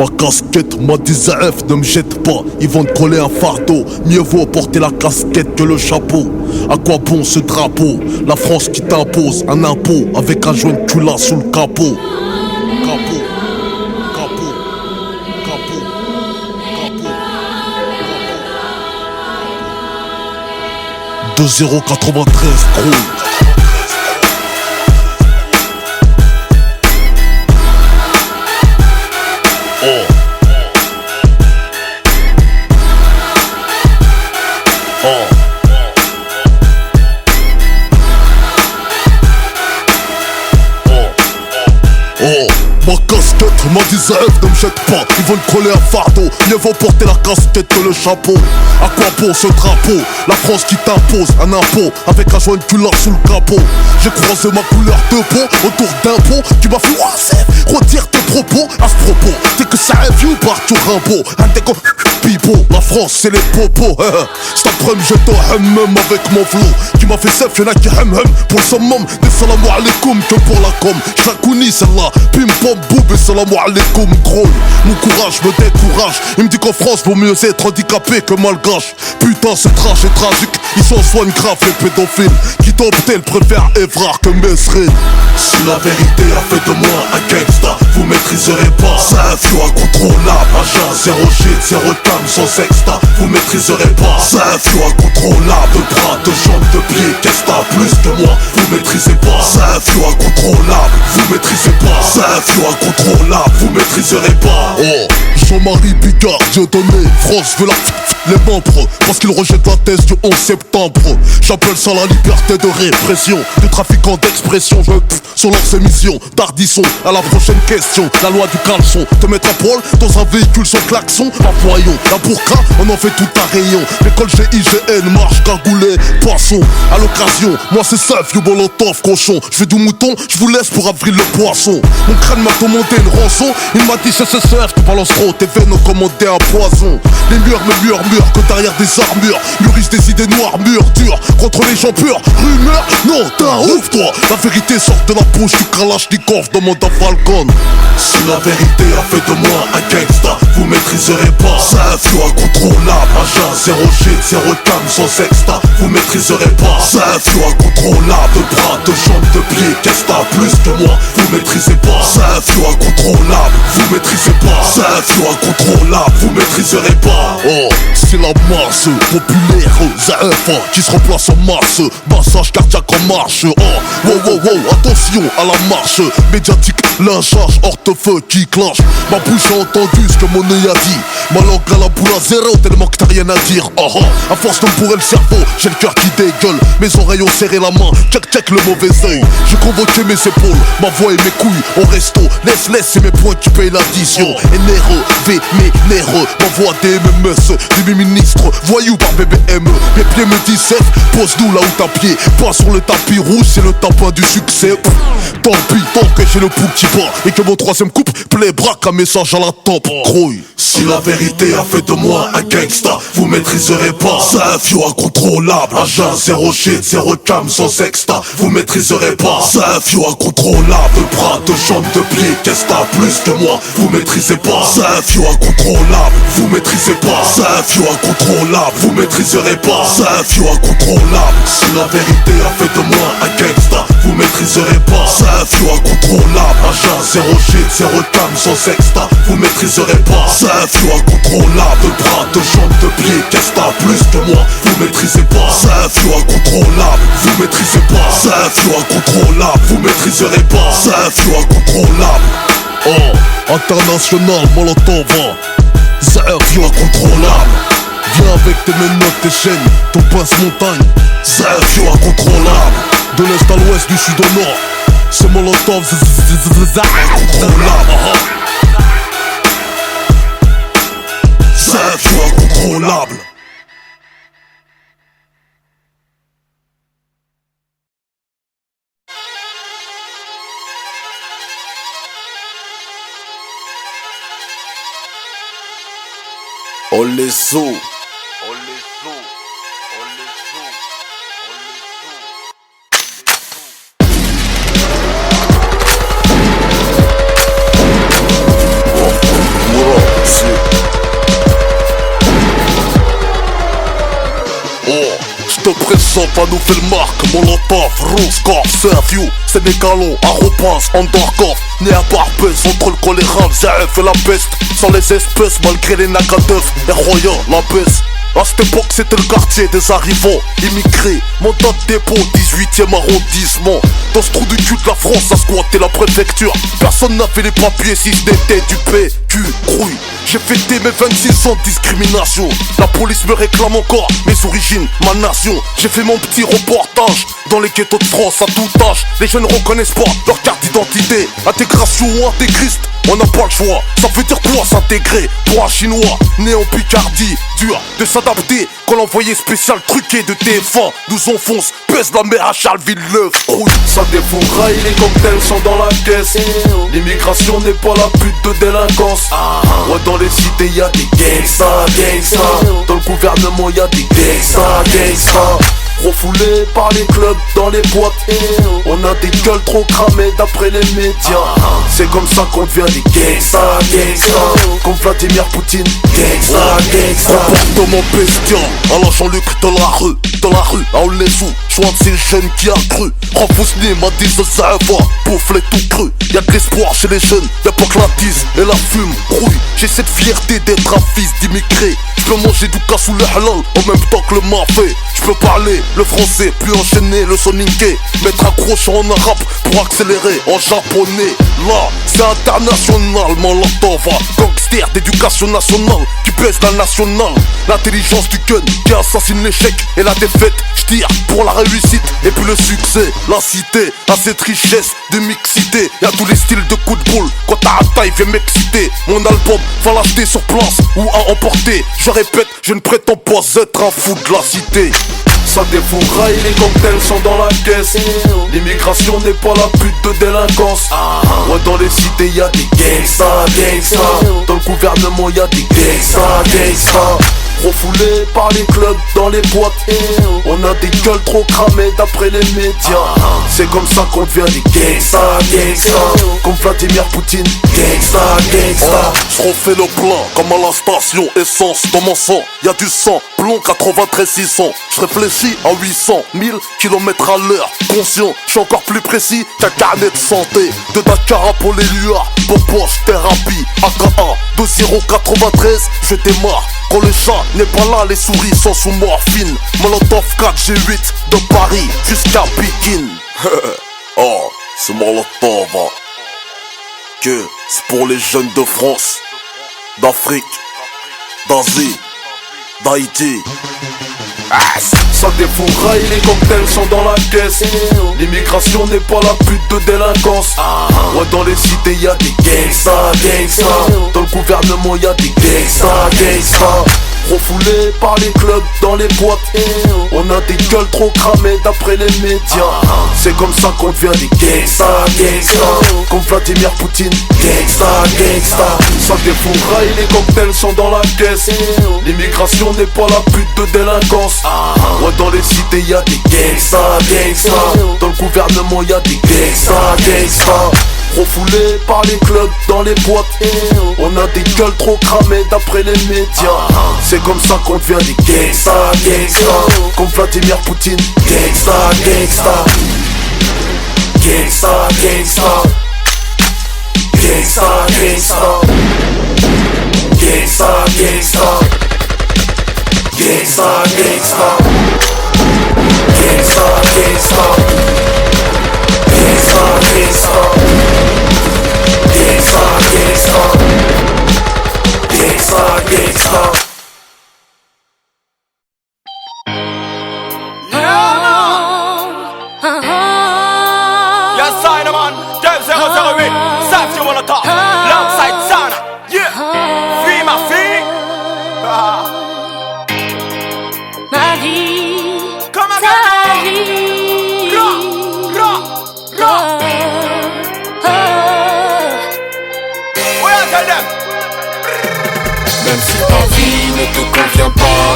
Ma casquette m'a dit ZF, ne me jette pas, ils vont te coller un fardeau. Mieux vaut porter la casquette que le chapeau. À quoi bon ce drapeau? La France qui t'impose un impôt avec un joint de cula sous le capot. Capot, capot, capot, capot. 2093 gros. Ma casquette m'a dit ZF, ne me jette pas, ils veulent coller un fardeau. Mieux vaut porter la casquette que le chapeau. À quoi bon ce drapeau? La France qui t'impose un impôt avec un joint de cula sous le capot. J'ai croisé ma couleur de peau autour d'un pont. Tu m'as fait ZF, retire tes propos. À ce propos, c'est que ça a vu par tout Rimbaud. Un déco pipo, la France c'est les popos. C'est après je te même avec mon flow. Tu m'as fait ZF, y'en a qui hem pour le summum. Des salam alaikum que pour la com. J'racouni celle-là, pim pom boum et salam alaikum gros. Mon courage me décourage. Il me dit qu'en France vaut mieux être handicapé que malgache. Putain c'est trash et tragique. Ils s'en soignent grave les pédophiles. Qui t'optent, préfèrent Evrard que Mesrine. Si la vérité a fait de moi un gangsta, vous maîtriserez pas. C'est un flou incontrôlable. Agent, zéro shit, zéro cam, sans sexta. Vous maîtriserez pas. C'est un flou incontrôlable. De bras, de jambes, de pieds. Qu'est-ce que t'as plus que moi? Vous maîtrisez pas. C'est un flou incontrôlable. Vous maîtrisez pas. C'est un flou incontrôlable. Vous maîtriserez pas. Oh, Jean-Marie Picard, Dieudonné. France veut les membres parce qu'ils rejettent la thèse du 11 septembre. J'appelle ça la liberté de répression. Des trafiquants d'expression, je sur leurs émissions. Tardisson, à la prochaine question. La loi du caleçon, te mettre à poil dans un véhicule sans klaxon. Pas voyons, la burqa, on en fait tout un rayon. L'école GIGN, marche, cagoulé, poisson. À l'occasion, moi c'est ça, vieux molotov, cochon. Je fais du mouton, je vous laisse pour avril le poisson. Mon crâne m'a commandé une rançon. Il m'a dit c'est tu balances trop, tes veines ont commandé un poison. Les murs me murmurent que derrière des armures mûrissent des idées noires, murs durs contre les gens purs. Rumeur, non, t'es un ouf toi. La vérité sort de la bouche du Kalachnikov, demande à Falcon. Si la vérité a fait de moi un gangsta, vous maîtriserez pas. C'est un flou incontrôlable. Agent, zéro shit, zéro cam, sans sexta. Vous maîtriserez pas. C'est un flou incontrôlable. De bras, de jambes, de pieds. Qu'est-ce que t'as plus que moi? Vous maîtrisez pas. C'est un flou incontrôlable. Vous maîtrisez pas. C'est un flou incontrôlable. Vous maîtriserez pas. Oh, c'est la masse populaire ZF qui se remplace en masse. Massage cardiaque en marche. Oh, wow, wow, wow, attention à la marche médiatique, lynchage, hors-de-feu qui clenche. Ma bouche a entendu ce que mon œil a dit. Ma langue à la boule à zéro tellement que t'as rien à dire. Oh, oh, à force de me bourrer le cerveau, j'ai le cœur qui dégueule. Mes oreilles ont serré la main, check check le mauvais œil. J'ai convoqué mes épaules, ma voix et mes couilles au resto. Laisse, c'est mes points qui payent l'addition. Énervé, vénéreux, ma voix des MMS, des ministres, voyous par BBME. Mes pieds me disent F, pose-nous là où t'as pied. Pas sur le tapis rouge, c'est le tapin du succès. Tant pis, tant que j'ai le pouls qui bat et que mon troisième couple plaît braque un message à la tempe. Grouille. Si la vérité a fait de moi un gangsta, vous maîtriserez pas. C'est un flou incontrôlable. Agent, zéro shit, zéro cam, sans sexta. Vous maîtriserez pas. C'est un flou incontrôlable. De bras, de jambes, de pieds. Qu'est-ce que t'as plus que moi? Vous maîtrisez pas. C'est un flou incontrôlable. Vous maîtrisez pas. C'est un flou incontrôlable. Vous maîtriserez pas. C'est un flou incontrôlable. Si la vérité a fait de moi un gangsta, vous maîtriserez pas. C'est un flou incontrôlable. Agent, zéro shit, zéro cam, sans sexta. Vous maîtriserez pas. C'est un flou incontrôlable. De bras, de jambes, de pieds. Qu'est-ce que t'as plus que moi? Vous maîtrisez pas. C'est un flou incontrôlable. Vous maîtrisez pas. C'est un flou incontrôlable. Vous maîtriserez pas. C'est un flou incontrôlable. Oh, international, molotov. C'est un flou incontrôlable. Viens avec tes menottes, tes chaînes, ton pince-montagne. C'est un flou incontrôlable. De l'est à l'ouest, du sud au nord. C'est molotov, c'est incontrôlable. C'est un flou incontrôlable. On les sous. On les sous. On les sous. On les sous. On les sous. la nouvelle marque, Molotov, Roscoff, Serviu, Sénégalon, Arobase, Undercoff, né à Barbès, entre le choléra, le ZF et la peste, sans les espèces, malgré les nagadefs, et Royan, la baisse. À cette époque c'était le quartier des arrivants immigrés. Mandat de dépôt, 18e arrondissement. Dans ce trou du cul de la France a squatté la préfecture. Personne n'avait les papiers si ce n'était du PQ crouille. J'ai fêté mes 26 ans de discrimination. La police me réclame encore mes origines, ma nation. J'ai fait mon petit reportage dans les ghettos de France à tout âge. Les jeunes reconnaissent pas leur carte d'identité. Intégration ou intégriste, on n'a pas le choix. Ça veut dire quoi s'intégrer? Pour un chinois né en Picardie, dur de s'adapter quand l'envoyé spécial truqué de TF1 nous enfonce, pèse la mer à Charles Villeneuve. Rouille, ça défouraille, les cocktails sont dans la caisse. L'immigration n'est pas la pute de délinquance. Ouais, dans les cités y'a des gangsters, gangsters. Dans le gouvernement y'a des gangsters, gangsters. Refoulés par les clubs dans les boîtes. On a des gueules trop cramées d'après les médias. C'est comme ça qu'on devient des gangsters, gangsters. Comme Vladimir Poutine, gangsters, gangsters. Comportement bestial, à la Jean-Luc dans la rue, à on les sous. Joint de ces jeunes qui a cru. Renfousné m'a dit ça va, bouffe tout cru. Y'a de l'espoir chez les jeunes, y'a pas que la tise et la fume rouille. J'ai cette fierté d'être un fils d'immigré. J'peux manger du cassou le halal en même temps que le mafé. J'peux parler le français, puis enchaîner le soninké. Mettre un crochet en arabe pour accélérer en japonais. Là, c'est international, Molotov. Gangster d'éducation nationale qui baisse la nationale. L'intelligence du gun qui assassine l'échec et la défaite. J'tire pour la réussite et puis le succès. La cité a cette richesse de mixité. Y'a tous les styles de coups de boule. Quand t'as un taille, viens m'exciter. Mon album, va l'acheter sur place ou à emporter. Je répète, je ne prétends pas être un fou de la cité. Ça défouraille, les cocktails sont dans la caisse. L'immigration n'est pas la pute de délinquance. Ouais, dans les cités y'a des gangsters, gangsters. Dans le gouvernement y'a des gangsters, gangsters. Refoulés par les clubs dans les boîtes. On a des gueules trop cramées d'après les médias. C'est comme ça qu'on devient des gangsters, gangsters. Comme Vladimir Poutine, gangsters, gangsters. J'refais le plein comme à la station essence. Dans mon sang y'a du sang, plomb 93 600. J'réfléchis à 800 000 km à l'heure. Conscient, j'suis encore plus précis qu'un carnet de santé. De Dakar à Paul-Éluard, Popoche, thérapie. AKA 2093, je démarre. Quand le chat n'est pas là, les souris sont sous morphine. Molotov 4G8 de Paris jusqu'à Pékin. Oh, c'est Molotov. Que c'est pour les jeunes de France, d'Afrique, d'Asie, d'Haïti. Ça défouraille, les cocktails sont dans la caisse. L'immigration n'est pas la pute de délinquance. Ouais, dans les cités y'a des gangsters, gangsters. Dans le gouvernement y'a des gangsters, gangsters. Refoulés par les clubs dans les boîtes. On a des gueules trop cramées d'après les médias. C'est comme ça qu'on devient des gangsters, gangsters. Comme Vladimir Poutine, gangsters, gangsters. Ça défouraille, les cocktails sont dans la caisse. L'immigration n'est pas la pute de délinquance. Ouais, dans les cités y'a des gangsters, gangsters. Dans le gouvernement y'a des gangsters, gangsters. Refoulés par les clubs dans les boîtes. On a des gueules trop cramées d'après les médias. C'est comme ça qu'on devient des gangsters, gangsters. Comme Vladimir Poutine, gangsters, gangsters. Gangsters, gangsters. Gangsters, gangsters. Gangsters, gangsters. Gangsters, gangsters. Gangsters, gangsters. Gangsters, gangsters. Gangsters, gangsters. Gangsters, gangsters. Ma vie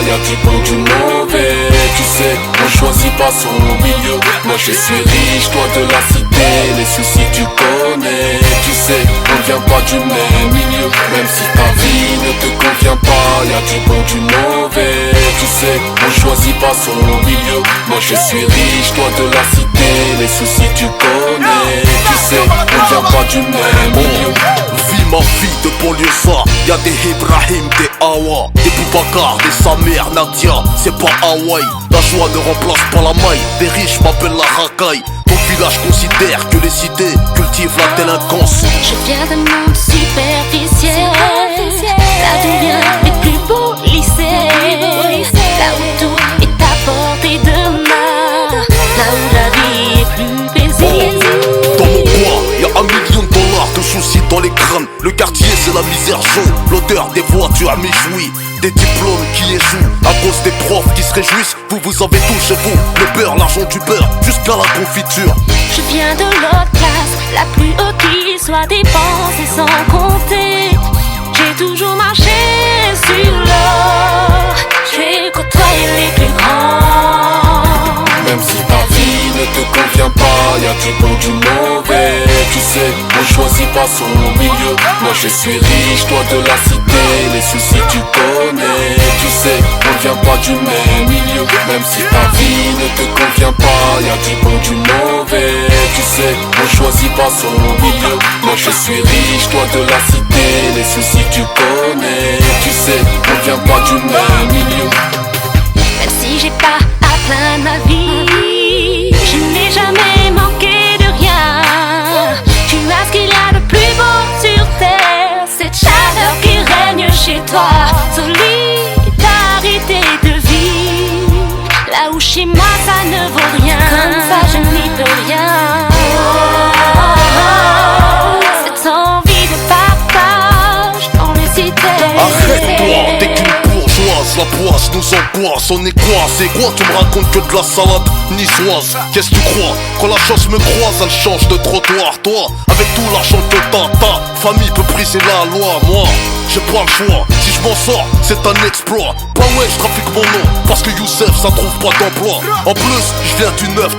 y'a du bon, du mauvais. Tu sais, on choisit pas son milieu. Moi je suis riche, toi de la cité. Les soucis tu connais. Tu sais, on vient pas du même milieu. Même si ta vie ne te convient pas, y'a du bon, du mauvais. Tu sais, on choisit pas son milieu. Moi je suis riche, toi de la cité. Les soucis tu connais. Tu sais, on vient pas du même milieu. Vis ma vie de banlieusard, y'a des Ibrahim, des Awa, des Boubacar, des Samir, Nadia, c'est pas Hawaï. La joie ne remplace pas la maille, des riches m'appellent la racaille. Ton village considère que les cités cultivent la délinquance. Je viens d'un monde superficiel, là d'où viennent les plus beaux lycées, là où tout est à portée de main, là où la vie est plus paisible. Dans mon coin, y'a $1 million de soucis dans les crânes. Le quartier c'est la misère chaude, l'odeur des voitures m'échouit. Des diplômes qui échouent à cause des profs qui se réjouissent. Vous avez tout chez vous, le beurre, l'argent du beurre, jusqu'à la confiture. Je viens de l'autre classe, la plus haute qui soit dépensée sans compter. J'ai toujours marché sur l'or, j'ai côtoyé les plus grands. Même si ta vie ne te convient pas, y'a du bon, du mauvais. Tu sais, on choisit pas son milieu. Moi je suis riche, toi de la cité. Les soucis tu connais. Tu sais, on vient pas du même milieu. Même si ta vie ne te convient pas, y'a du bon, du mauvais. Tu sais, on choisit pas son milieu. Moi je suis riche, toi de la cité. Les soucis tu connais. Tu sais, on vient pas du même milieu. Même si j'ai pas à plaindre ma vie, je n'ai jamais manqué de rien. Tu as ce qu'il y a de plus beau sur terre, cette chaleur qui règne chez toi. Solidarité de vie, là où chez moi ça ne vaut rien. Comme ça je n'y peux rien. Cette envie de partage dans les cités. Arrête-toi, t'es qu'une bourgeoise, la poisse nous angoisse. On est quoi, c'est quoi, tu me racontes que de la salade niçoise. Qu'est-ce que tu crois, quand la chance me croise, elle change de trottoir. Toi, avec tout l'argent que t'as, ta famille peut briser la loi. Moi, j'ai pas le choix, si je m'en sors, c'est un exploit. Bah ouais, je trafique mon nom, parce que Youssef, ça trouve pas d'emploi. En plus, je viens du 9-3,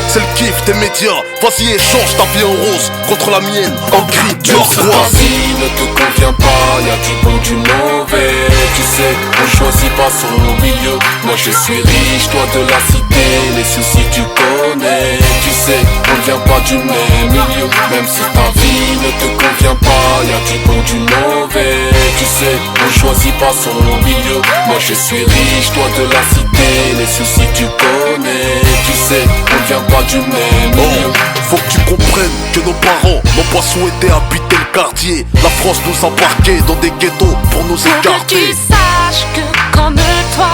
c'est le kiff des médias. Vas-y, échange ta vie en rose contre la mienne, en gris turquoise. Ta vie ne te convient pas, y'a du bon, du mauvais. Tu sais, on choisit pas son milieu. Moi je suis riche, toi de la cité. Les soucis tu connais. Tu sais, on vient pas du même milieu. Même si ta vie ne te convient pas, y'a du bon, du mauvais. Tu sais, on choisit pas son milieu. Moi je suis riche, toi de la cité. Les soucis tu connais. Tu sais, on vient pas du même milieu. Faut que tu comprennes que nos parents n'ont pas souhaité habiter le quartier. La France nous a embarqués dans des ghettos pour nous Faut que écarter. tu saches que comme toi,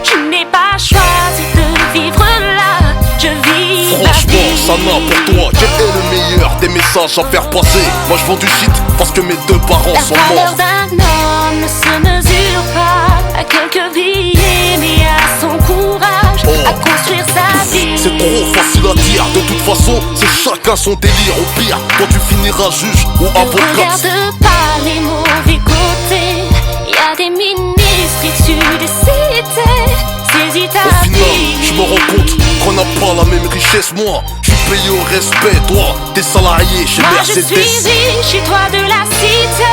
je n'ai pas choisi de vivre là. Je vis ma Franchement, vie. ça n'a pour toi, quel est le meilleur des messages à faire passer? Moi je vends du shit parce que mes deux parents La sont valeur morts. d'un homme ne se mesure pas à quelques billets, mais à son courage à construire sa vie. C'est trop facile à dire, de toute façon, c'est chacun son délire. Au pire, quand tu finiras juge ou Ne avocat. regarde pas les mauvais côtés. Y a des ministres issus des cités. Saisis ta Au final, vie. je me rends compte qu'on n'a pas la même richesse. Moi, je suis payé au respect. Toi, t'es salarié chez Moi je Mercedes. suis riche et toi de la cité.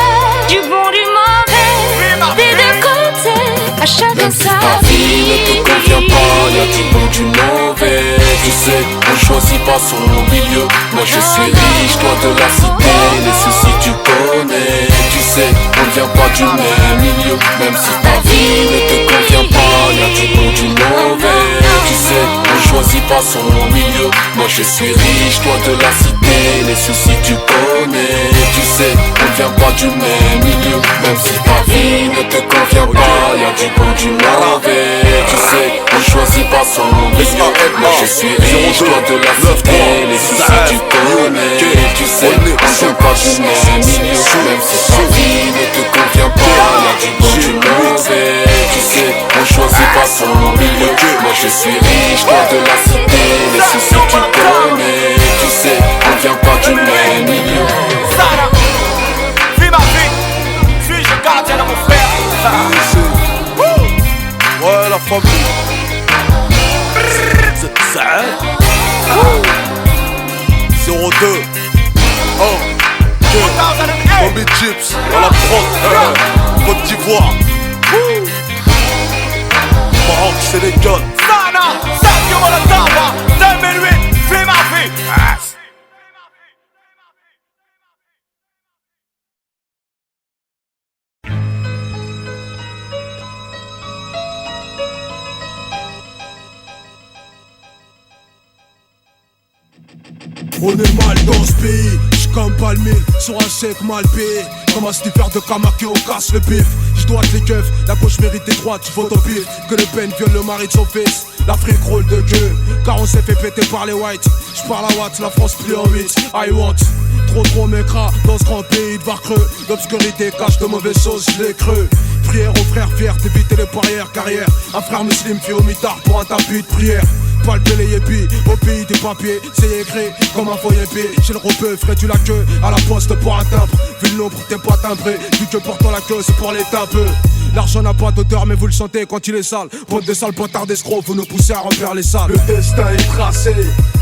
Du bon, du mauvais, des deux côtés. À chacun Même si sa ta vie ne te convient pas, y'a du bon, du mauvais. Tu sais, on choisit pas son milieu. Moi je suis riche, toi de la cité. Les soucis tu connais. Tu sais, on vient pas du même milieu. Même si ta vie ne te convient pas, y'a du bon, du mauvais. Tu sais, on choisit pas son milieu. Moi je suis riche, toi de la cité. Les soucis tu connais. Tu sais, on vient pas du même milieu. Même si ta vie ne te convient pas, y'a du bon, du mauvais. Tu sais, on choisit pas son milieu. Moi je suis riche, toi de la cité. Les soucis tu connais. Tu sais, on vient pas du même milieu. Même si ta vie ne te convient pas, y'a du bon, du mauvais. Tu sais, on choisit pas son milieu. Moi je suis riche, toi de la cité. Les soucis tu connais. Tu sais, on vient pas du même milieu. Sarah, vis ma vie, suis-je le gardien de mon frère? Sarah. numéro 2. Oh, Bobby Chips, dans la prod, Côte d'Ivoire. Maroc, Sénégal. Sana, Sergio Molatava, 2008, Flema Vie. On est mal dans ce pays, j'suis comme Palmil sur un chèque mal payé. Comme un sniffer de Kamaki, on casse le bif. J'doite les keufs, la gauche mérite des droites, j'vote au pif. Que Le Pen viole le mari de son fils, l'Afrique roule de queue. Car on s'est fait péter par les whites. J'parle à Watt, la France plie en 8. I want trop m'écras dans ce grand pays de var creux. L'obscurité cache de mauvaises choses, j'l'ai cru. Prière aux frères fiers d'éviter les barrières carrière. Un frère musulman fait au mitard pour un tapis de prière. Palper les yépis, au pays des papiers, c'est écrit comme un faux yépi. Chez le ropeux, ferais-tu la queue à la poste pour un timbre. Vu le nombre, t'es pas timbré, vu que portant la queue, c'est pour les tapeux. L'argent n'a pas d'odeur, mais vous le sentez quand il est sale. Bande de sales bâtards d'escrocs, vous nous poussez à remplir les salles. Le destin est tracé,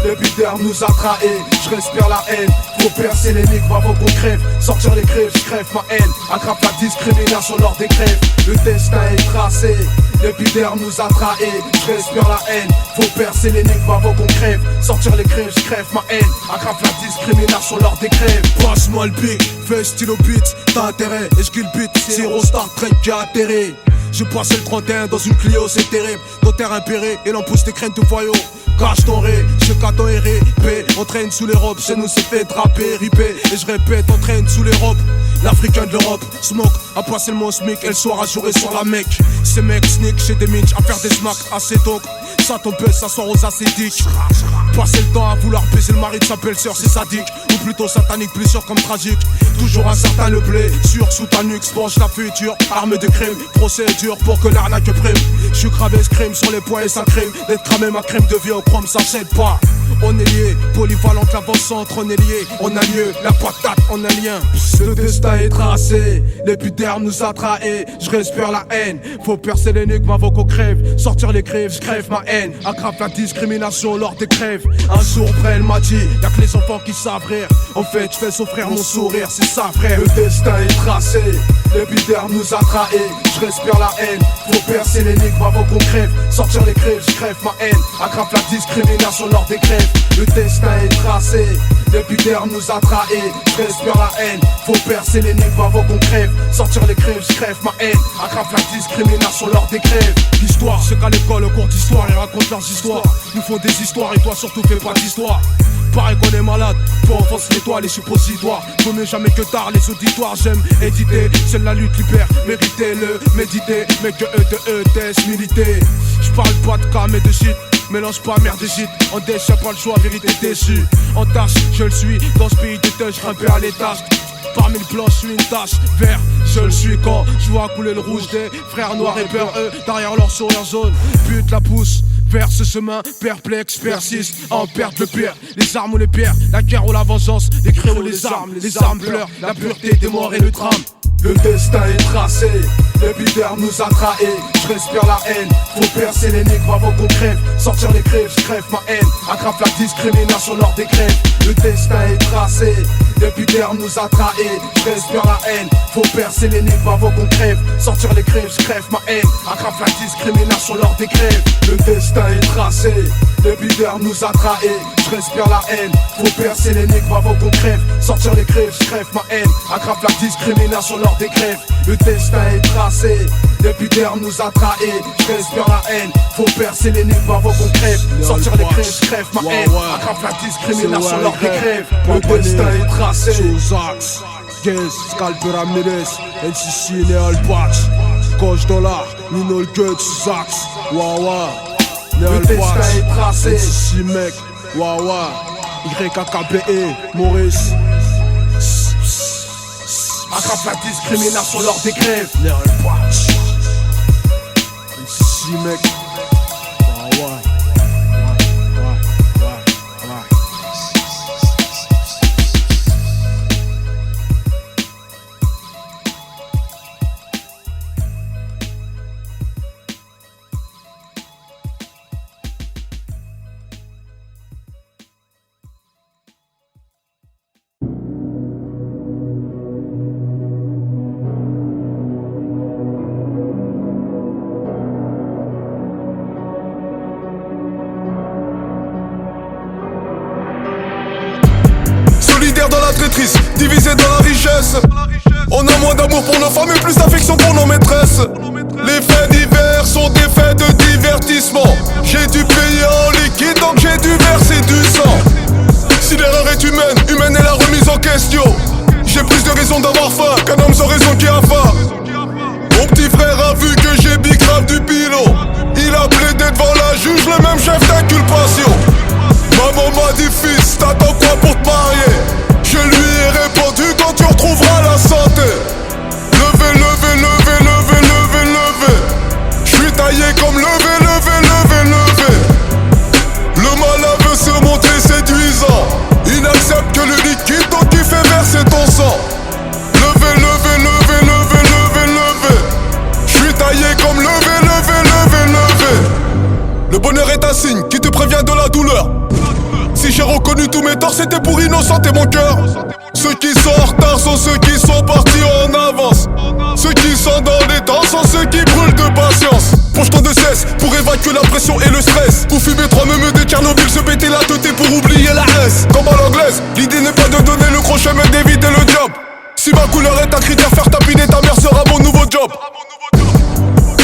l'épiderme nous a trahés. Je respire la haine, faut percer l'énigme avant qu'on crève. Sortir les crèves, je crève ma haine. Attrape la discrimination lors des grèves. Le destin est tracé, l'épiderme nous a trahés. Je respire la haine, faut percer l'énigme avant qu'on crève. Sortir les crèves, je crève ma haine. Attrape la discrimination lors des grèves. Passe-moi le pic, fais stylo beat, t'as intérêt, et j'kill beat. Zero Star Trek qui a atterri. J'ai passé le 31 dans une Clio, c'est terrible. Notaire impéré, et l'on pousse tes crènes tout foyau. Cache ton ré, je caton et répé. Entraîne sous les robes, chez nous c'est fait draper, ripé. Et je répète, entraîne sous les robes. L'Africain de l'Europe, smoke, a passé le mot smic. Et le soir à jouer sur la mec. Ces mecs sneak chez des minch, à faire des smacks assez donc. Ça tombe, ça sort aux acédiques. Passer le temps à vouloir baiser le mari de sa belle-sœur, c'est sadique. Ou plutôt satanique, plus sûr comme tragique. Toujours un certain le blé, sûr sous ta nuque, penche la future. Arme de crime, procédure pour que l'arnaque prime. J'suis cravé, scream sur les poings et ça crime. D'être cramé, ma crème de vie au chrome, ça cède pas. On est lié, polyvalente l'avant-centre, on est lié. On a lieu, la patate, on a lien. Le destin est tracé, l'épiderme nous a trahés. Je respire la haine, faut percer l'énigme avant qu'on crève. Sortir les crèves, je crève ma haine. Aggrave la discrimination lors des crèves. Un jour près, elle m'a dit, y'a que les enfants qui savent rire. En fait, je fais souffrir mon sourire, c'est ça frère. Le destin est tracé, l'épiderme nous a trahés. Je respire la haine, faut percer l'énigme avant qu'on crève. Sortir les crèves, je crève ma haine. Aggrave la discrimination lors des crèves. Le destin est tracé, l'épiderme nous a trahés. Je respire la haine, faut percer l'énigme avant qu'on crève. Sortir les crèves, je crève ma haine. Aggrave la discrimination lors des crèves. L'histoire, c'est qu'à l'école, au cours d'histoire, ils racontent leurs histoires. Nous font des histoires et toi surtout fais pas d'histoire. Pareil qu'on est malade, pour enfoncer l'étoile les suppositoires. Vaut mieux jamais que tard, les auditoires j'aime éditer. C'est la lutte libère, méritez-le, méditez. Mais que test militer. J'parle pas de cas mais de shit. Mélange pas merde et gîte, en déche y'a pas le choix, vérité déçue. En tâche, je le suis, dans ce pays de touch, grimpé à l'étage. Parmi le blanc, je suis une tache vert, je le suis quand je vois couler le rouge des frères noirs et peur eux, derrière leur sourire jaune. Bute la pousse vers ce chemin, perplexe, persiste, à en perdre le pire. Les armes ou les pierres, la guerre ou la vengeance, les cris ou les armes pleurent, la pureté des morts et le drame. Le destin est tracé, l'épiderme nous a trahés. Je respire la haine, faut percer l'énigme avant qu'on crève. Sortir les crèves, je crève ma haine. Aggrave la discrimination lors des grèves. Le destin est tracé, l'épiderme nous a trahés. Je respire la haine, faut percer l'énigme avant qu'on crève. Sortir les crèves, je crève ma haine. Aggrave la discrimination lors des grèves. Le destin est tracé, l'épiderme nous a trahés. Je respire la haine, faut percer l'énigme avant qu'on crève. Sortir les crèves, je crève ma haine. Aggrave la discrimination lors des grèves. Le destin est tracé, l'épiderme nous a trahés. Je respire la haine, faut percer l'énigme avant qu'on crève. Sortir les crèves, je crève ma haine. Aggrave la discrimination lors des grèves. Le destin est tracé. Chozax, Gaze, Scalper Ramirez, NCC, Neal Patch, Coach Dollar, Nino le Guts, Zax, Wawa, Neal Patch, NCC mec, Wawa, YKKBE, Maurice. Aggrave la discrimination lors des grèves. Neal Patch, NCC mec, Wawa. guerre dans la traîtrise, divisé dans la richesse. On a moins d'amour pour nos femmes et plus d'affection pour nos maîtresses. Les faits divers sont des faits de divertissement. J'ai dû payer en liquide donc j'ai dû verser du sang. Si l'erreur est humaine, humaine est la remise en question. J'ai plus de raisons d'avoir faim qu'un homme sans raison qui a faim. Mon petit frère a vu que j'ai bicrave du pilot. Il a plaidé devant la juge, le même chef d'inculpation. Maman m'a dit fils, t'attends quoi pour te marier? Je lui ai répondu quand tu retrouveras la santé. Levez, levez, levez, levez, levez, levez. J'suis taillé comme levez, levez, levez, levez. Le malin veut se montrer séduisant. Il n'accepte que le liquide donc il fait verser ton sang. Levez, levez, levez, levez, levez, levez. J'suis taillé comme levez, levez, levez, levez. Le bonheur est un signe qui te prévient de la douleur. Si j'ai reconnu tous mes torts, c'était pour innocenter mon cœur. Ceux qui sont en retard sont ceux qui sont partis en avance. Ceux qui sont dans les temps sont ceux qui brûlent de patience. Penche-toi de cesse pour évacuer la pression et le stress. Ou fumer 3 meumeux de Tchernobyl, se péter la tête pour oublier la S. Comme à l'anglaise, l'idée n'est pas de donner le crochet mais d'éviter le job. Si ma couleur est un critère, faire tapiner ta mère sera mon nouveau job.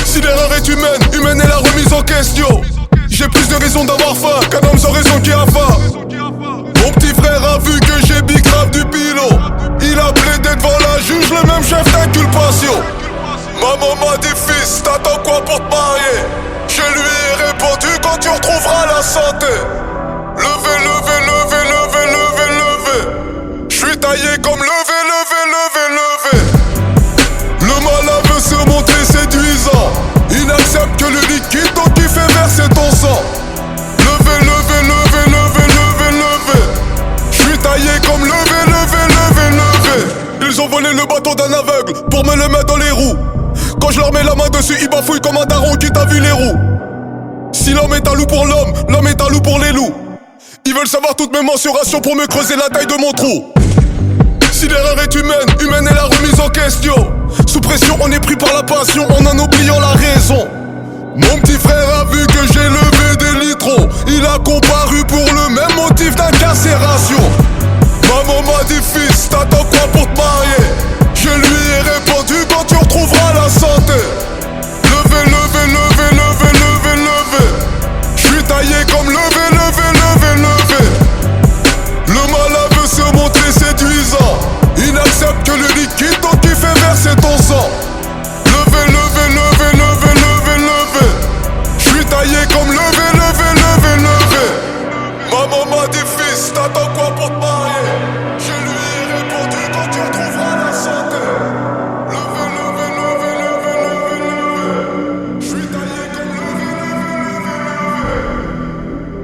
Si l'erreur est humaine, humaine est la remise en question. J'ai plus de raisons d'avoir faim qu'un homme sans raison qui a faim. Mon petit frère a vu que j'ai bicrave du pilot. Il a plaidé devant la juge, le même chef d'inculpation. Maman m'a dit fils, t'attends quoi pour te marier? Je lui ai répondu quand tu retrouveras la santé. Levez, levez, levez, levez, levez, levez. J'suis taillé comme levez, levez, levez, levez. Le malin veut se montrer séduisant. Il n'accepte que le liquide donc il fait verser ton sang. Levez, levez, levez, levez, levez, levez. J'suis taillé comme levez, levez, levez, levez. Ils ont volé le bateau d'un aveugle pour me le mettre dans les roues. Quand je leur mets la main dessus, ils bafouillent comme un daron qui t'a vu les roues. Si l'homme est un loup pour l'homme, l'homme est un loup pour les loups. Ils veulent savoir toutes mes mensurations pour me creuser la taille de mon trou. Si l'erreur est humaine, humaine est la remise en question. Sous pression, on est pris par la passion en en oubliant la raison. Mon petit frère a vu que j'ai levé des litrons. Il a comparu pour le même motif d'incarcération. Maman m'a dit fils, t'attends quoi pour te marier? Je lui ai répondu quand tu retrouveras la santé. Levez, levez, levez, levez, levez, levez. J'suis taillé comme levez, levez, levez, levez. Le malin veut se montrer séduisant. Il n'accepte que le liquide donc il fait verser ton sang. Levez, levez, levez, levez, levez, levez. J'suis taillé comme levez, levez, levez, levez. Maman m'a dit fils, t'attends quoi pour te marier? Je lui ai répondu quand tu retrouveras la santé. Levez, levez, levez, levez, levez, levez. J'suis taillé comme levez, levez, levez,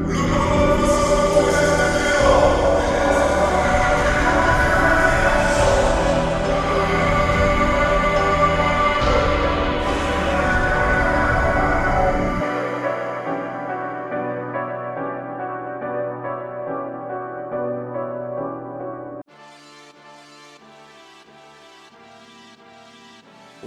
levez. Le malin veut se montrer séduisant.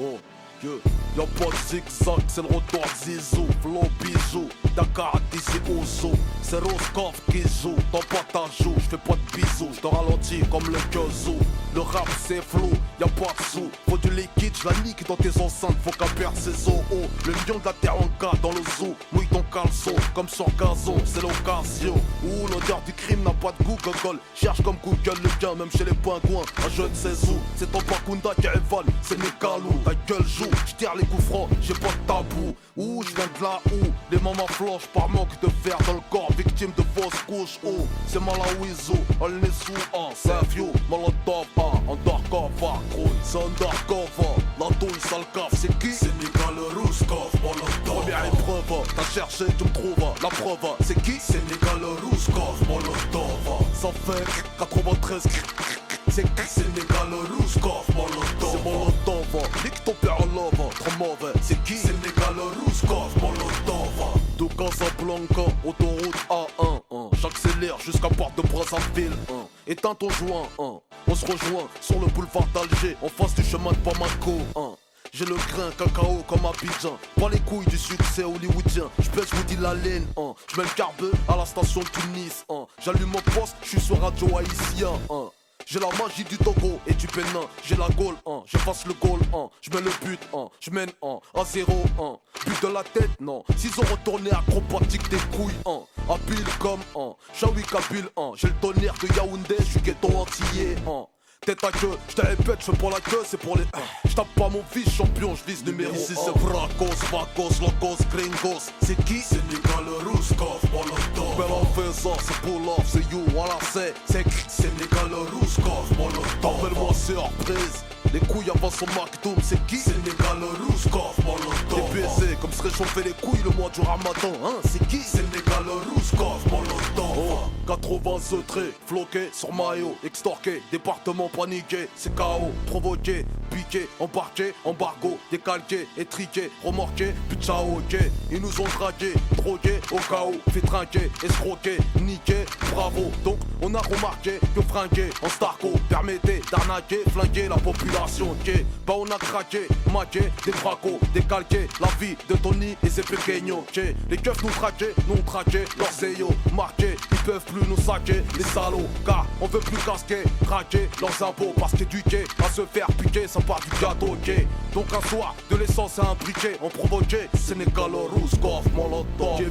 Oh, yeah. Y'a pas de zigzag, c'est le retour de Zizou. Flow bijou, Dakar d'ici au zoo. C'est Roscoff qui joue, dans pas ta joue. J'fais pas de bisous, j'te ralentis comme le Kazoo. Le rap c'est flou, y'a pas de sous. Faut du liquide, j'la nique dans tes enceintes. Faut qu'à perdre ses os. Oh, le lion de la terre en cas dans le zoo. Mouille ton caleçon, comme sur gazon, c'est l'occasion. Ouh, l'odeur du crime n'a pas de goût, gogol. Cherche comme Google le bien, même chez les pingouins. Un jeune 16 où, c'est ton Bakunda qui rivale, c'est mes calous. Ta gueule joue, j'tire les coups francs, j'ai pas de tabou. Ouh, j'viens de là où les mamans flanchent par manque de fer dans le corps, victime de fausses couches. Oh, c'est Malawizo, elle n'est sous un, c'est un vieux, Molotov, undercover, gros, c'est undercover. La douille, sale caf, c'est qui? C'est Nicolas Rouskov, Molotov. Première épreuve, t'as cherché, tu me trouves. La preuve, c'est qui? C'est Nicolas Rouskov, Molotov. Ça fait 93. C'est qui? C'est Nicolas Rouskov, Molotov. C'est Molotov, nique ton père en love, trop mauvais. C'est qui? C'est Nicolas Rouskov, Molotov. De Casablanca, autoroute A1, j'accélère jusqu'à Porte de Brazzaville. Éteins ton joint, on se rejoint sur le boulevard d'Alger, en face du chemin de Bamako. J'ai le grain cacao comme Abidjan. Pas les couilles du succès hollywoodien. J'pèse Woody la laine, J'mets le carbe à la station de Tunis, J'allume mon poste, j'suis sur radio haïtien, J'ai la magie du Togo et du Bénin. J'ai la goal 1, je passe le goal 1. Je mets le but 1, je mène 1 à 0-1. But de la tête, non. S'ils ont retourné acrobatique des couilles 1. Habile comme 1, Shawi Kabyle 1. J'ai le tonnerre de Yaoundé, je suis ghetto antillais 1. Tête à queue, je te répète, je fais pour la queue, c'est pour les je tape pas mon fils champion, je vise numéro 1. Ici c'est Bracos, Vacos, Locos, Gringos. C'est qui? C'est Sénégal, Rouskov, Molotov. Bel en faisant, c'est pull off, c'est you, voilà c'est Sénégal, Rouskov, Molotov. Appelle-moi surprise, les couilles avant son McDoom, c'est qui? Sénégal, Rouskov, Molotov. Les baisers, comme se réchauffer les couilles le mois du Ramadan, hein, c'est qui? Sénégal, Rouskov, Molotov. 80 traits, floqués sur maillot, extorqué, département paniqué, c'est KO, provoqué, piqué, embarqué, embargo, décalqué, étriqué, remorqué, puis ciao, ok. Ils nous ont dragué, drogué, au cas où, fait trinquer, escroqué, niqué, bravo. Donc on a remarqué que fringuer en starco permettait d'arnaquer, flinguer la population, ok. Bah on a craqué, maqué, des bracos, décalqué, la vie de Tony et ses pequeños, ok. Les keufs nous traquaient, nous on traquait, leurs zéos marqués, ils peuvent plus nous saquer, les salauds, car on veut plus casquer, traquer leurs impôts, parce qu'éduquer à se faire piquer, ça part du gâteau, ok. Donc un soir, de l'essence à un briquet, on provoquait, Sénégal, Rouskov, Molotov.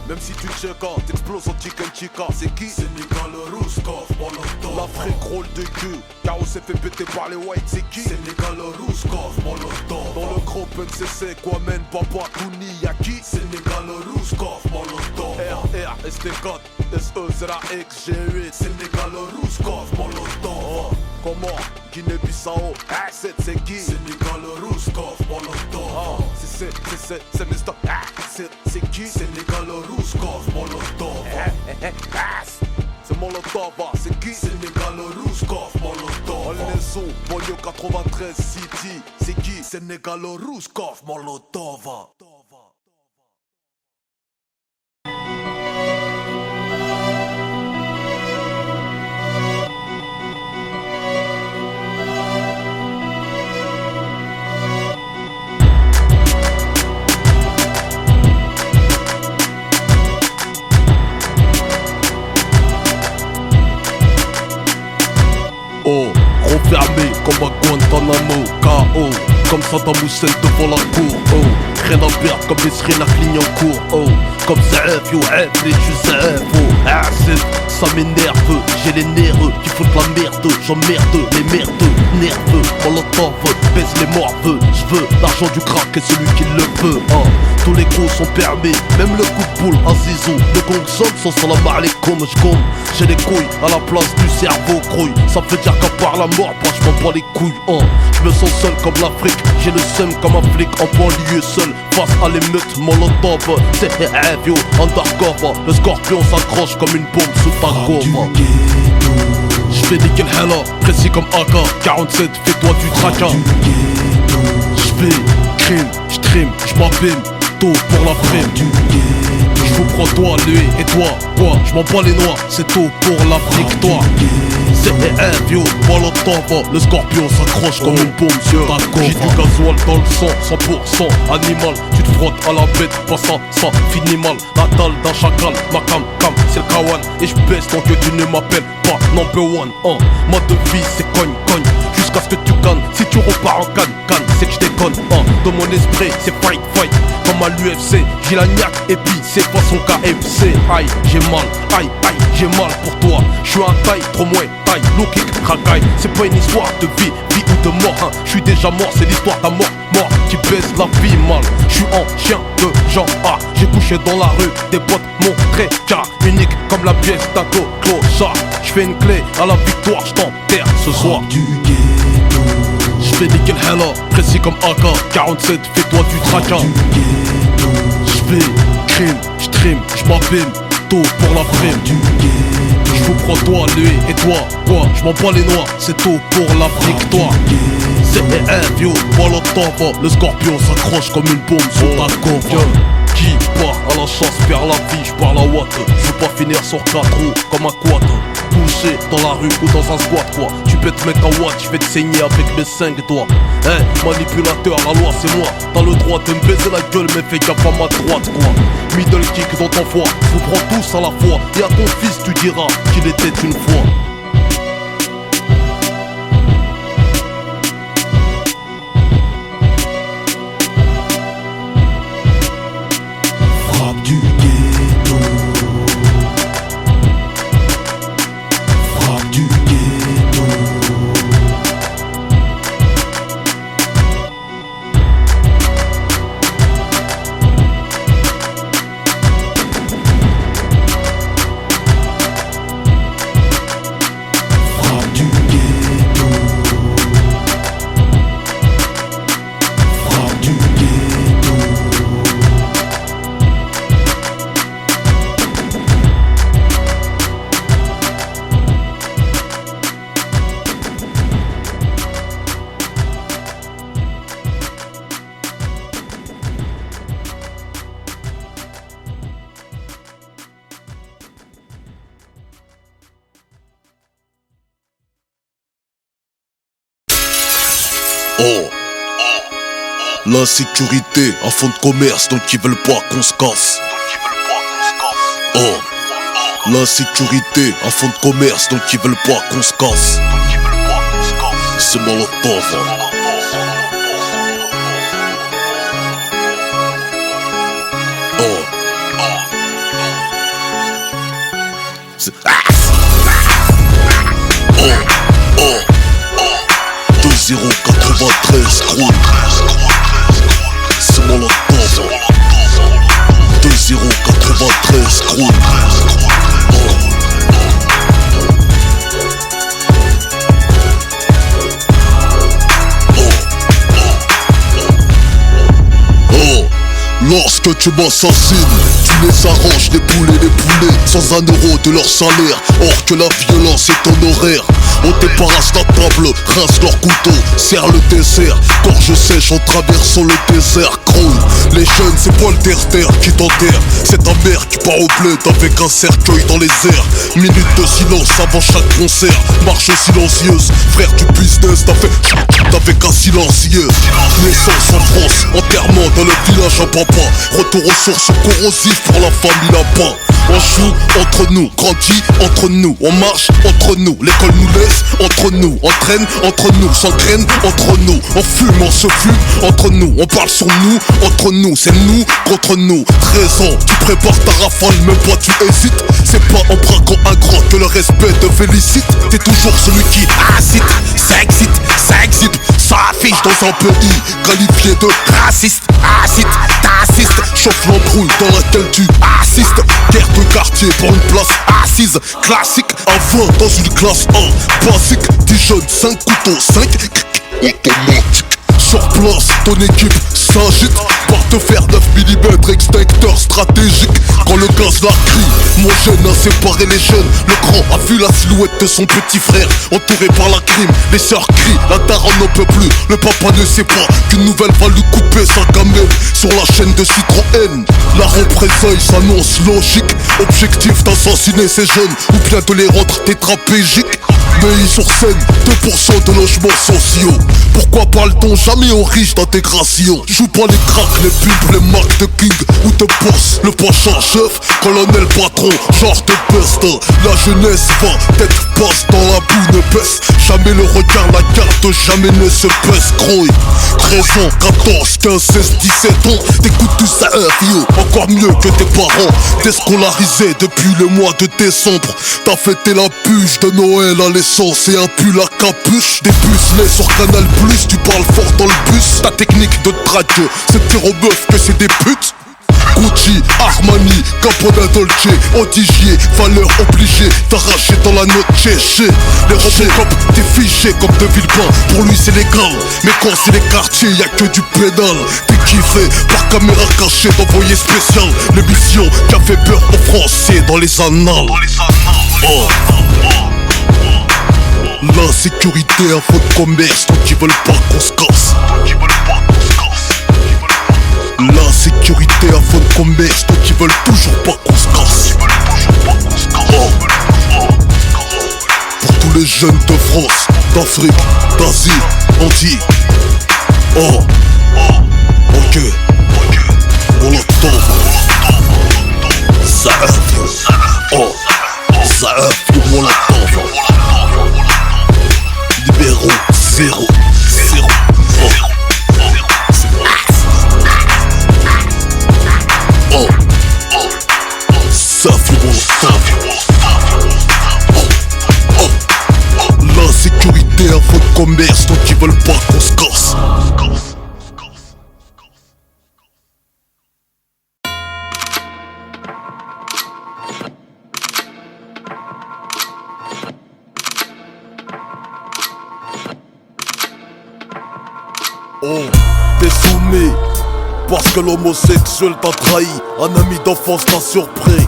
Même si tu checkas, t'exploses en chicken chica, c'est qui? Sénégal, Rouskov, Molotov. L'Afrique roule de cul, car on s'est fait péter par les whites, c'est qui? Sénégal, Rouskov, Molotov. Dans le groupe NCC, Kwame, Papa, Touni, y'a qui? Sénégal, Rouskov, Molotov. RR, ST4, SE, ZRX, G8, Sénégal, Rouskov, Molotov. Comment? Guinée-Bissau, c'est qui? Sénégal, Rouskov, Molotov. C'est Mr. C'est qui? Sénégal, Rouskov, Molotov. C'est Molotov, c'est qui? Sénégal, Rouskov, Molotov. Olnezo, banlieue 93 City, c'est qui? Sénégal, Rouskov, Molotov. Oh, refermé comme à Guantanamo, KO, comme Saddam Hussein devant la cour, oh, rien à perdre comme les Sri Clignancourt, oh, comme Zaef, yo, les tu Zaef, oh, ça m'énerve, j'ai les nerfs qui foutent la merde, j'emmerde les merdes, nerveux, Molotov, baisse les morveux, j'veux l'argent du crack et celui qui le veut, hein. Tous les gros sont permis, même le coup de boule à Zizou. Le gong sonne sans salam alaikum, j'gomme. J'ai les couilles à la place du cerveau grouille. Ça veut dire qu'à part la mort, bah j'm'en bats les couilles, hein. J'me sens seul comme l'Afrique, j'ai le seum comme un flic en banlieue seul. Face à l'émeute, Molotov, c'est yo, undercover. Le scorpion s'accroche comme une bombe sous ta gomme. J'fais nickel hella, précis comme AK 47, fais-toi du tracas. J'fais crime, j'trim, j'm'abîme, tôt pour la prime. J'vous prends toi, lui et toi, quoi, j'm'en bats les noix, c'est tôt pour la victoire. C'est yo, Molotov, le scorpion s'accroche comme une bombe sur ta gorge. J'ai du gasoil dans le sang, 100% animal. Tu te frottes à la bête, pas ça finit mal. La dalle d'un chacal, ma cam, c'est le kawan. Et j'baisse tant que tu ne m'appelles pas number one, ma devise c'est cogne, jusqu'à ce que tu cannes. Si tu repars en canne, c'est que j'déconne, dans mon esprit c'est fight, comme à l'UFC. J'ai la niaque et puis c'est pas son KMC. Aïe, j'ai mal, aïe, j'ai mal pour toi. J'suis un taille, trop moins taille, low kick, racaille. C'est pas une histoire de vie ou de mort, hein. J'suis déjà mort, c'est l'histoire d'un mort qui baisse la vie mal. J'suis en chien de genre A. J'ai couché dans la rue, des potes mon très car unique comme la pièce d'un clochard. J'fais une clé à la victoire, j't'enterre ce soir. Du ghetto. J'fais nickel hella, précis comme AK 47, fais-toi du tracas. J'fais crime, j'trim, j'm'abîme, tôt pour la prime. J'vous prends toi, lui et toi, quoi, j'm'en bats les noix, c'est tôt pour la victoire. C'est yo, Molotov, le scorpion s'accroche comme une bombe sur ta gorge. Qui part à la chasse perd la vie, j'parle à Watt. J'veux pas finir sur 4 roues comme un quad. Couché dans la rue ou dans un squat, quoi. Tu peux te mettre un watt, j'vais te saigner avec mes 5 doigts. Manipulateur, la loi c'est moi. T'as le droit de me baiser la gueule, mais fais gaffe à ma droite, quoi. Middle kick dans ton foie, vous prends tous à la fois. Et à ton fils tu diras qu'il était une fois. Oh. L'insécurité, un fonds de commerce, donc ils veulent pas qu'on se casse. Oh. L'insécurité, un fonds de commerce, donc ils veulent pas qu'on se casse. C'est Molotov. Oh. C'est... Oh. Oh. 2093 gros. C'est Molotov. 2093 gros. Lorsque tu m'assassines, tu les arranges, les poulets, sans un euro de leur salaire. Or que la violence est honoraire. On débarrasse la table, rince leur couteau, serre le dessert. Gorge sèche en traversant le désert. Grouille, les jeunes c'est pas le terre-terre qui t'enterre. C'est ta mère qui part au bled avec un cercueil dans les airs. Minute de silence avant chaque concert. Marche silencieuse, frère du business. T'as fait avec un silencieux. Naissance en France, enterrement dans le village à papa. Retour aux sources corrosives pour la famille là-bas. On joue entre nous, grandit entre nous, on marche entre nous, l'école nous laisse entre nous, on traîne entre nous, s'engraine entre nous, on fume, on se fume entre nous, on parle sur nous, entre nous, c'est nous contre nous. 13 ans, tu prépares ta rafale, même pas tu hésites. C'est pas en braquant un grand que le respect te félicite. T'es toujours celui qui incite, ça excite, ça affiche dans un pays qualifié de raciste. Incite, t'assistes, chauffe l'embrouille dans laquelle tu assistes. Guerre de quartier pour une place assise. Classique, à 20 dans une classe 1. Basique, 10 jeunes, 5 couteaux, 5 automatique. Sur place, ton équipe s'agite. Porte-fer 9 mm, extincteur stratégique. Quand le gaz la crie, mon jeune a séparé les jeunes. Le grand a vu la silhouette de son petit frère, entouré par la crime. Les sœurs crient, la daronne n'en peut plus. Le papa ne sait pas qu'une nouvelle va lui couper sa gamelle. Sur la chaîne de Citroën, la représailles s'annonce logique. Objectif d'assassiner ces jeunes ou bien de les rendre tétraplégiques. Mais sur scène, 2% de logements sociaux. Pourquoi parle-t-on jamais aux riches d'intégration? Joue pas les cracks, les pubs, les marques de King ou de Boss. Le prochain chef, colonel patron, genre de peste. La jeunesse va, tête passe dans la boue, ne baisse jamais le regard, la carte jamais ne se baisse. Grouille, 13 ans, 14, 15, 16, 17 ans. T'écoutes tout ça, yo, encore mieux que tes parents. Déscolarisé depuis le mois de décembre. T'as fêté la puce de Noël à l'essence et un pull à capuche. Des pucelets sur Canal+, tu parles fort dans le bus. Ta technique de radio, c'est dire aux meufs que c'est des putes. Gucci, Armani, Capoda Dolce, Odigier, valeur obligée d'arracher dans la note chez les Robocop, t'es fiché comme de Villepin. Pour lui c'est légal, mais quand c'est les quartiers y'a que du pédale. T'es kiffé par caméra cachée d'envoyé spécial. L'émission qui a fait peur aux Français dans les annales. Oh. L'insécurité, un faux de commerce, donc ils veulent pas qu'on se casse. L'insécurité, un faux de commerce, donc ils veulent toujours pas qu'on se casse. Oh. Pour tous les jeunes de France, d'Afrique, d'Asie, on dit oh. Ok. On l'entend. Ça oh. Ça on l'entend. Numéro 0. Oh. Oh. Ça l'insécurité, un faux de commerce, donc ils veulent pas qu'on se casse. Oh, t'es soumis parce que l'homosexuel t'a trahi. Un ami d'enfance t'a surpris.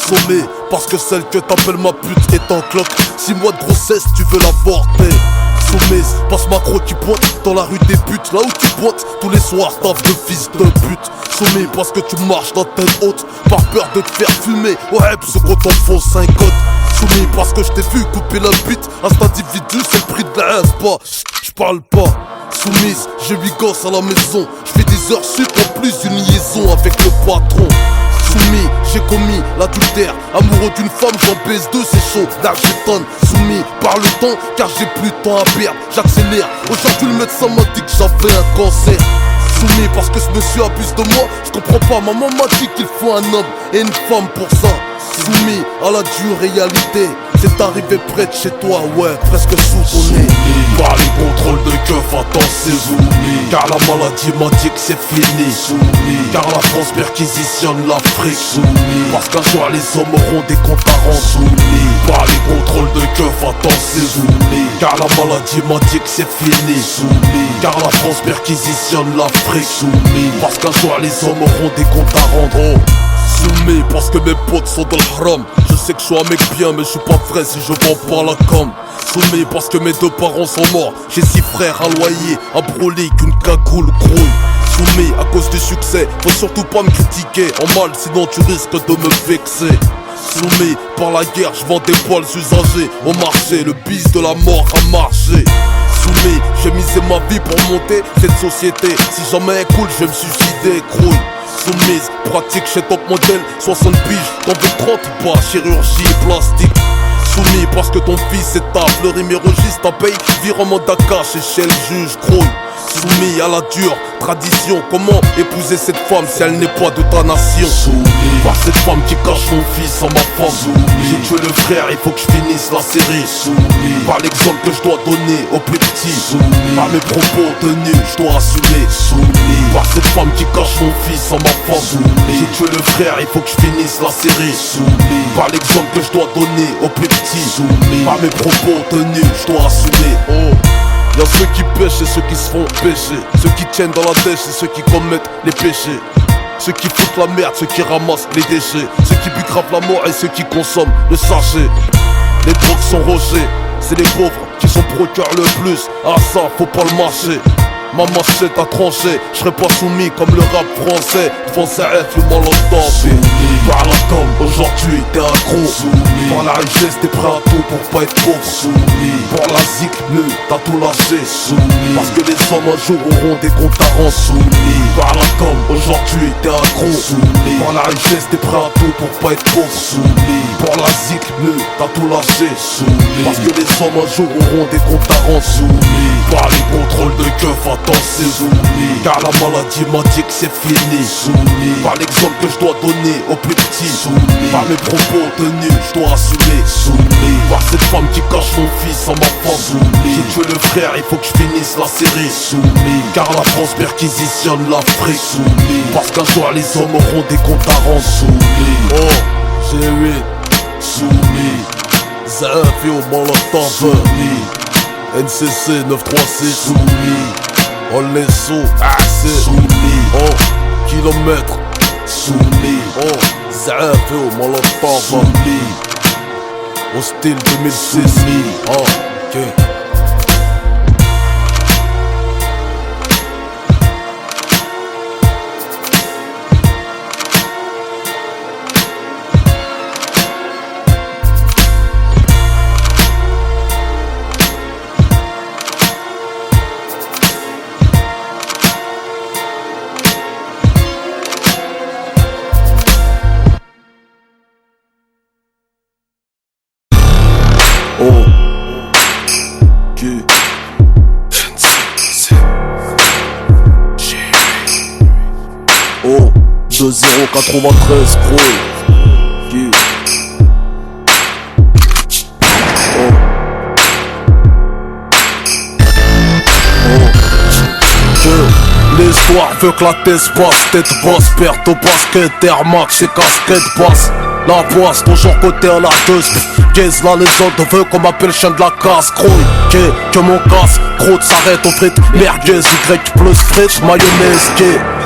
Sommé parce que celle que t'appelles ma pute est en cloque. 6 mois de grossesse, tu veux l'avorter. Soumise, passe Macro qui pointe dans la rue des putes. Là où tu pointes, tous les soirs taf de fils de pute. Soumis parce que tu marches dans tête haute, par peur de te faire fumer. Ouais, ce qu'on t'enfonce un code. Soumis parce que je t'ai vu couper la bite à cet individu, c'est le prix de la F. Bah, j'parle pas. Soumise, j'ai 8 gosses à la maison. J'fais des heures sup en plus d'une liaison avec le patron. Soumis, j'ai commis l'adultère. Amoureux d'une femme, j'en baise deux, c'est chaud. Là j'étonne, soumis par le temps, car j'ai plus de temps à perdre. J'accélère, aujourd'hui le médecin m'a dit que j'avais un cancer. Soumis parce que ce monsieur abuse de moi, je comprends pas, maman m'a dit qu'il faut un homme et une femme pour ça. Soumis à la dure réalité, c'est arrivé près de chez toi, ouais, presque sous ton nez. Par les contrôles de keuf, attends c'est soumis. Car la maladie m'a dit que c'est fini. Soumis. Car la France perquisitionne l'Afrique. Soumis. Parce qu'un jour les hommes auront des comptes à rendre. Soumis. Par les contrôles de keuf, attends c'est soumis. Car la maladie m'a dit que c'est fini. Soumis. Car la France perquisitionne l'Afrique. Soumis. Parce qu'un jour les hommes auront des comptes à rendre. Soumis parce que mes potes sont dans le haram. Je sais que je suis un mec bien mais je suis pas vrai si je vends pas la com. Soumis parce que mes deux parents sont morts. J'ai 6 frères à loyer, un brolic, une cagoule grouille. Soumis à cause du succès, faut surtout pas me critiquer en mal sinon tu risques de me vexer. Soumis par la guerre, je vends des poils usagés au marché, le bis de la mort a marché. Soumis, j'ai misé ma vie pour monter cette société. Si jamais elle coule, je vais me suicider, crouille. Soumise, pratique chez Top Model, 60 piges, t'en veux 30 ou pas, chirurgie plastique. Soumis parce que ton fils est table, le rimérogiste t'en paye, virement d'Akash et chez le juge, grouille. Soumis à la dure tradition, comment épouser cette femme si elle n'est pas de ta nation? Soumis par cette femme qui cache mon fils en ma femme. J'ai tué le frère, il faut que je finisse la série. Soumis par l'exemple que je dois donner aux plus petits. Soumis par mes propos tenus, je dois assumer. Soumis par cette femme qui cache mon fils en ma femme. J'ai tué le frère, il faut que je finisse la série. Soumis par l'exemple que je dois donner aux plus petits. Soumis par mes propos tenus, je dois assumer. Oh. Y'a ceux qui pêchent et ceux qui se font pêcher. Ceux qui tiennent dans la dèche et ceux qui commettent les péchés. Ceux qui foutent la merde, ceux qui ramassent les déchets. Ceux qui buent grave la mort et ceux qui consomment le sachet. Les drogues sont rogées, c'est les pauvres qui sont procurent le plus. Ah ça, faut pas le marcher. Ma machette a tranché, je serai pas soumis comme le rap français. Devant CF, le malentendant. Par la com, aujourd'hui t'es accro. Par la richesse, t'es prêt à tout pour pas être pauvre. Pour la zik, t'as tout lâché. Parce que les hommes un jour auront des comptes à rendre. Par la com, aujourd'hui t'es accro. Par la richesse, t'es prêt à tout pour pas être pauvre. Pour la zik, t'as tout lâché. Parce que les hommes un jour auront des comptes à rendre. Par les contrôles de keuf, attends c'est soumis. Car la maladie m'a dit que c'est fini. Soumis par l'exemple que je dois donner aux plus petits. Soumis par mes propos tenus, je dois assumer. Soumis par cette femme qui cache mon fils en ma femme. Soumis j'ai tué le frère, il faut que je finisse la série. Soumis car la France perquisitionne l'Afrique. Soumis parce qu'un jour les hommes auront des comptes à rendre. Soumis oh, j'ai 8 Soumis Zaf et au Molotov. Soumis NCC 936. Soumis on les sous, c'est Soumis oh, kilomètre. Soumis oh, Zaf et au Molotov. Soumis au style 2006. Oh, ok. Oh, qui oh, 2093 gros. Qui oh, que l'histoire veut que la thèse passe. Tête basse, perte au basket, Air Max et casquette basse. La poisse, toujours côté à la teuse. Gaze, la légende veut qu'on m'appelle chien de la casse. Grouille, que mon casse, croûte s'arrête aux frites. Merguez, Y plus frites, mayonnaise,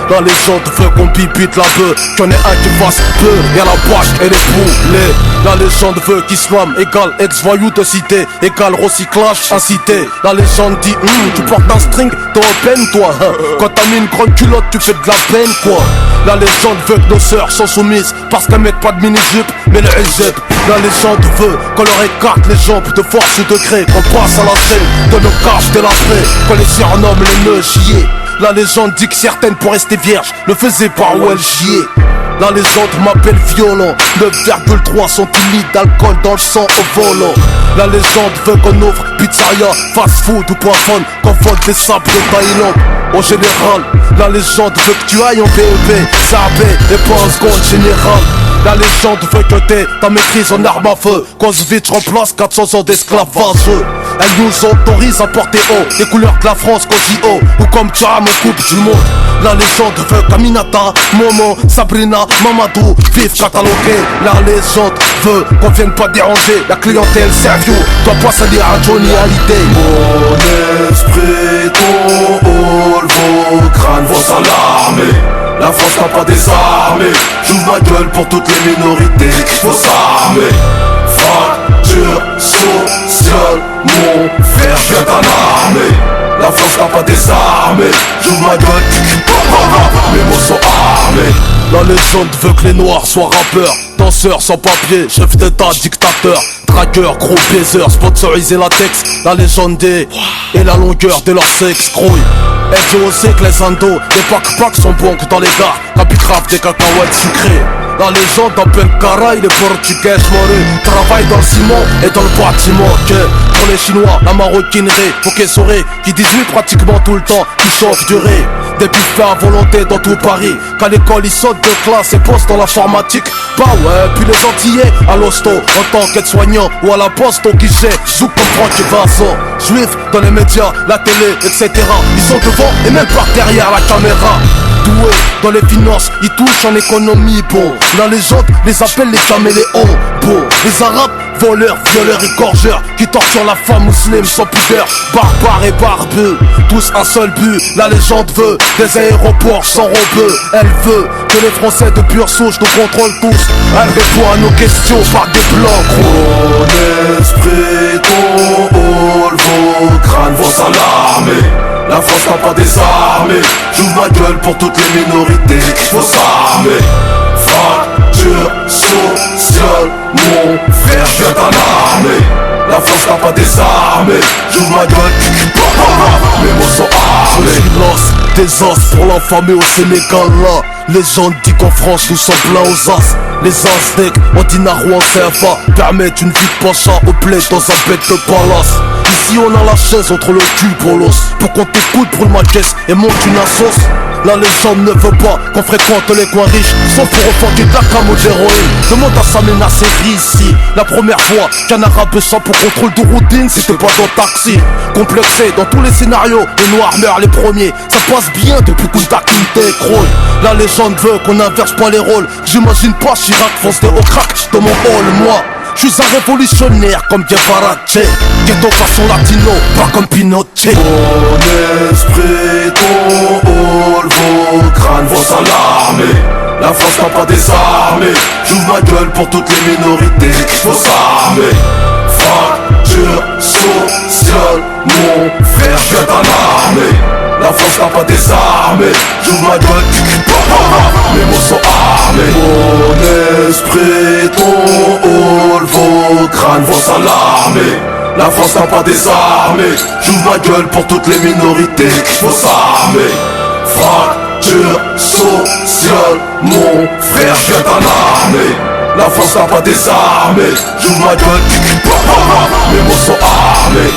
la légende veut qu'on pipite la bœuf. Y'en ait un qui fasse peu, y'a la vache et les poulets. La légende veut qu'islam égale ex-voyou de cité, égale recyclage incité. La légende dit, tu portes un string, t'es en peine toi hein. Quand t'as mis une grande culotte, tu fais de la peine quoi. La légende veut que nos sœurs sont soumises parce qu'elles mettent pas de mini-jupe mais le hijab. La légende veut qu'on leur écarte les jambes de force ou de gré, qu'on passe à l'entrée de nos cages délabrées, qu'on les surnomme les nœuds chiés. La légende dit que certaines pour rester vierges le faisaient par où elles chiaient. La légende m'appelle violent, 9,3 centilitres d'alcool dans le sang au volant. La légende veut qu'on ouvre pizzeria, fast food ou poisson, qu'on vole des sables de Thaïlande. Au général, la légende veut que tu ailles en BEP, SAB et pas en seconde générale. La légende veut que t'aies ta maîtrise en arme à feu, qu'Auschwitz remplace 400 ans d'esclavage. Elle nous autorise à porter haut les couleurs de la France qu'au JO ou comme Jam en Coupe du Monde. La légende veut qu'Aminata, Momo, Sabrina, Mamadou vivent catalogués. La légende veut qu'on vienne pas déranger la clientèle Sergio doit pas salir à Johnny Hallyday. Mon esprit, ton hall, vos crânes, vos alarmés. La France n'a pas désarmé. J'ouvre ma gueule pour toutes les minorités. Faut s'armer. Fracture sociale, mon frère vient en armée. La France n'a pas désarmé. J'ouvre ma gueule, mes mots sont armés. La légende veut que les noirs soient rappeurs, danseurs sans papier, chef d'état, dictateur, dragueur, gros baiseur, sponsorisé latex. La légende est et la longueur de leur sexe grouille. Elle dit aussi que les indos, les pack-packs sont bons que dans les gares, capicrave des cacahuètes sucrées. La légende appelle Caraï, les portugais morus travaillent dans le ciment et dans le bâtiment. Que pour les chinois, la maroquinerie, faut qu'ils sauraient qui 18 pratiquement tout le temps, qui chauffent du riz. Des buffets à volonté dans tout Paris. Qu'à l'école ils sautent de classe et postent dans l'informatique. Bah ouais, puis les Antillais à l'hosto en tant qu'aide-soignant ou à la poste au guichet. Zouk comme Franck et Vincent. Juifs dans les médias, la télé, etc. Ils sont devant et même par derrière la caméra. Doués dans les finances, ils touchent en économie. Bon, la légende les appelle les caméléons. Bon, les arabes, voleurs, violeurs et gorgeurs qui torturent la femme musulmane sans pudeur. Barbares et barbeux, tous un seul but. La légende veut des aéroports sans robeux. Elle veut que les Français de pure souche nous contrôlent tous. Elle répond à nos questions par des blancs gros. Mon esprit, ton hall, vos crânes, vos alarmés. La France n'a pas désarmé. J'ouvre ma gueule pour toutes les minorités. Faut s'armer. Fracture sociale, mon frère vient en armée. La France n'a pas désarmé. J'ouvre ma gueule, mes mots sont armés. Silence, des os pour l'infamé au Sénégal là. Les gens disent qu'en France nous sommes pleins aux as. Les Aztèques en dinar ou en CFA permettent une vie de pacha au bled dans un bête de palace. Ici on a la chaise entre le cul pour l'os. Pour qu'on t'écoute, brûle ma caisse et monte une assos. La légende ne veut pas qu'on fréquente les coins riches, sauf pour refonder de la cam ou de l'héroïne. Demande à Samina Seri ici. La première fois qu'un arabe sent pour contrôle de routine, c'était pas dans taxi. Complexé dans tous les scénarios, les noirs meurent les premiers. Ça passe bien depuis Kunta Kinte écroule. La légende veut qu'on inverse pas les rôles. J'imagine pas Chirac foncer au crack dans mon hall, moi. Je suis un révolutionnaire comme Guevara, ghetto façon latino, pas comme Pinochet. Mon esprit, ton hall, vos crânes, vos alarmés. La France n'a pas désarmé. J'ouvre ma gueule pour toutes les minorités. Faut s'armer. Fracture sociale, mon frère vient en armée. La France n'a pas désarmé. J'ouvre ma gueule, mes mots sont armés. Mon esprit, ton hall, vos crânes, vos alarmés. La France n'a pas désarmé. J'ouvre ma gueule pour toutes les minorités. Faut s'armer. Fracture sociale, mon frère vient en armée. La France n'a pas désarmé. J'ouvre ma gueule, mes mots sont armés.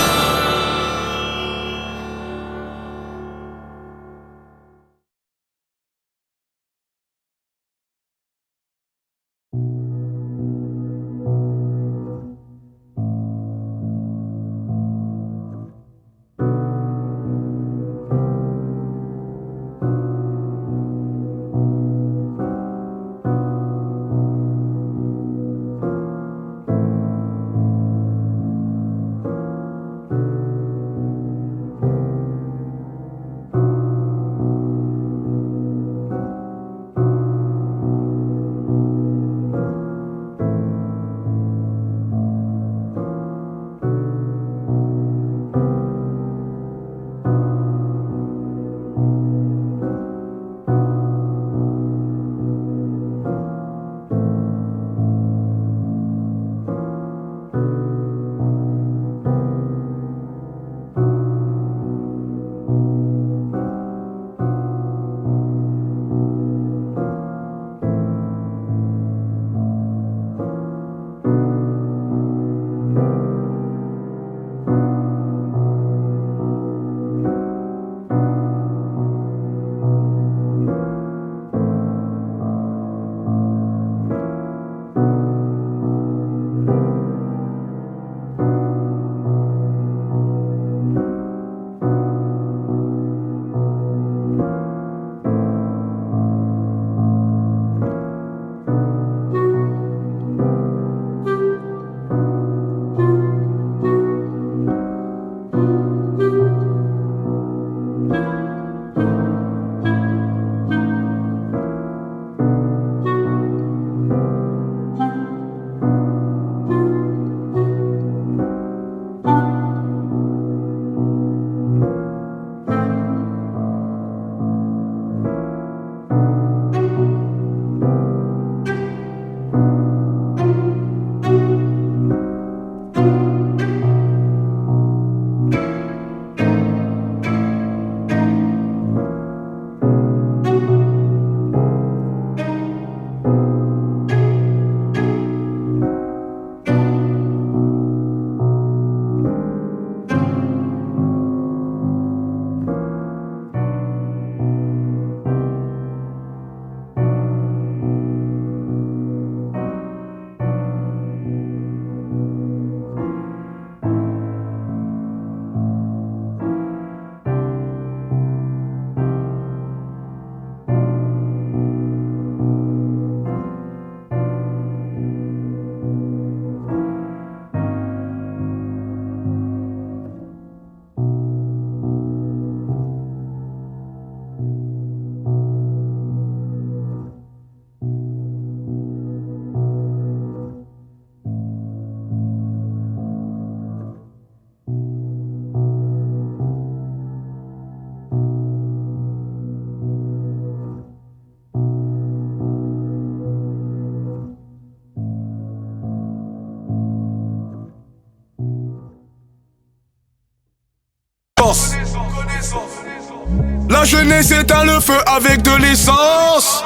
La jeunesse éteint le feu avec de l'essence.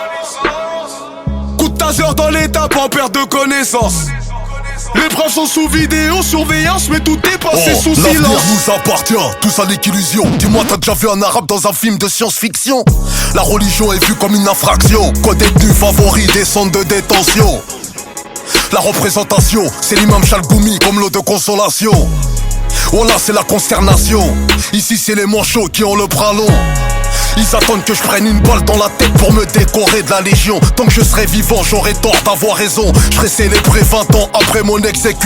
Coup de taser dans l'étape en perte de connaissance. Les preuves sont sous vidéo, surveillance, mais tout est passé sous l'avenir silence. nous appartient, tout ça n'est qu'illusion. Dis-moi, t'as déjà vu un arabe dans un film de science-fiction? La religion est vue comme une infraction. Co-détenu favori des centres de détention. La représentation, c'est l'imam Chalgoumi comme l'eau de consolation. Voilà, c'est la consternation. Ici, c'est les manchots qui ont le bras long. Ils attendent que je prenne une balle dans la tête pour me décorer de la légion. Tant que je serai vivant, j'aurai tort d'avoir raison. Je serai célébré 20 ans après mon exécution.